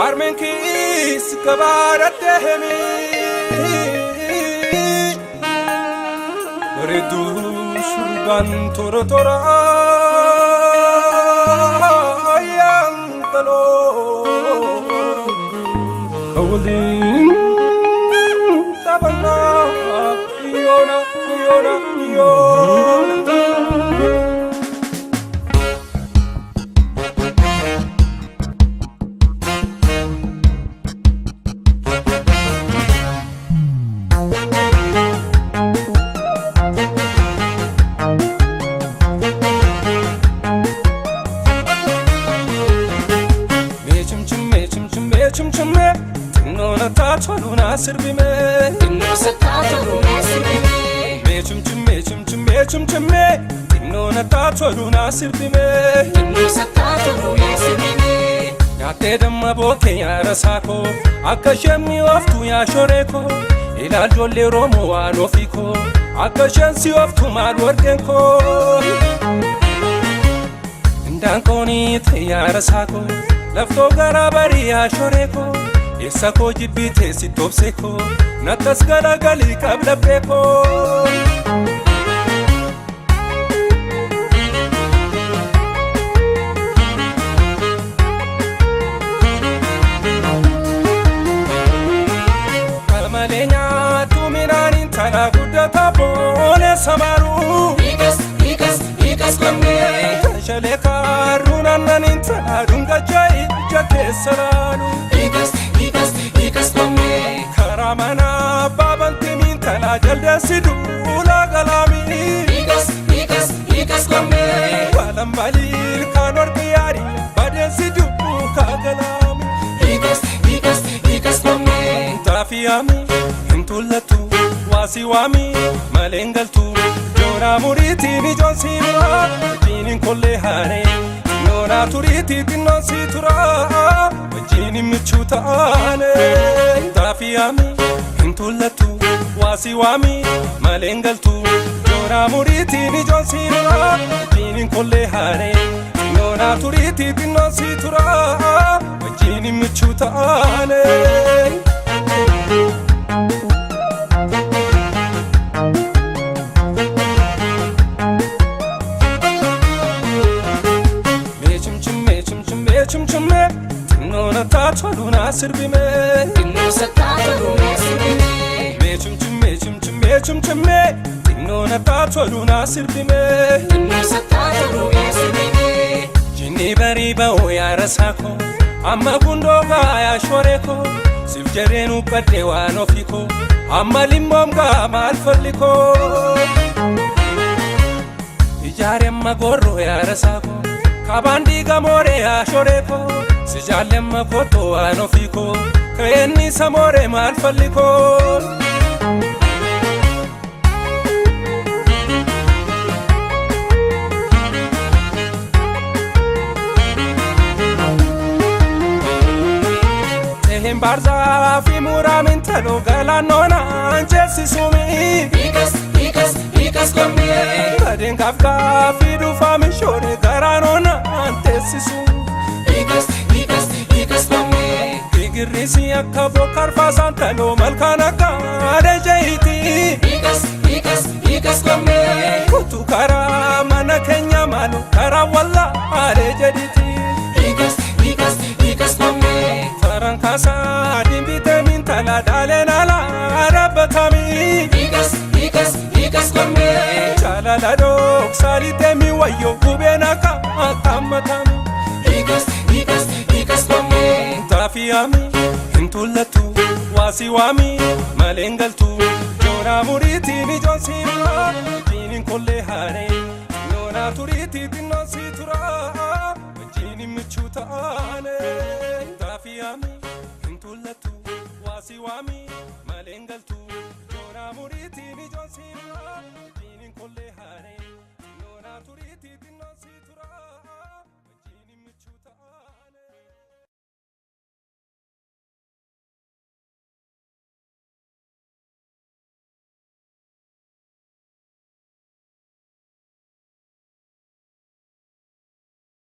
Armenkis kabaratehmi Redu sulban toro Ayantalo Kawalin tabana Yona chumchume tinona tatoluna sirbime tinnosa tatoluna sirbime me chumchume tinona tatoluna sirbime tinnosa tatoluna sirbime yaate damma boke yarasako akashemi oftu ya shoreko ila jolle romo walofiko akashensi oftu malwordenko ndankoni te yarasako lafto garabari ya shoreko isako jibite sitopseko natas galagali kabla beko kalmalenya tuminani tana gudata bone samaru ikas kwamne shaleka runanin tana dunga jai jakesalalu ikas kwamne karamana babanti min tana jalda sidu ula galami ikas kwamne walam balir kanor kiyari baden sidu ka galami ikas kwamne tafiyami intulatu wasiwami malengaltu jora muritini jonsira jinin kolle hare nora turiti tinnon situra jinin michutane tafiyami intulatu wasiwami malengaltu jora muritini jonsira jinin kolle hare nora turiti tinnon situra jinin michutane chumchume tinona tatoluna sirbime tinnosa tatoluna sirbime me chumchume tinona tatoluna sirbime tinnosa tatoluna sirbime jinni bariba o yarasako amma gundoga ya shoreko sifjerenu badde wanofiko amma limbomga malfolliko ijare magorro yarasako kabandi gamore ya shoreko sijalem koto anofiko keni samore malfaliko tehem barza fi muramin talo galanona anjesi sumi ikas kwamne baden kafka fi du fami shore garanona antesisu ikas kwamne igirisi akabo karfa santalo malkanaka adejeiti ikas kwamne kutu kara mana kenya malu kara walla adejediti ikas kwamne farankasa dimbite min tala dalenala arabatami ikas kwamne chalala dok salite mi wayo kubenaka atamatami ikas kwamne tafiyami intulatu wasiwami malengaltu jora muritini jonsira jinin kolle hare nona turiti tinnon situra jinin michutane tafiyami intulatu wasiwami malengaltu jora muritini jonsira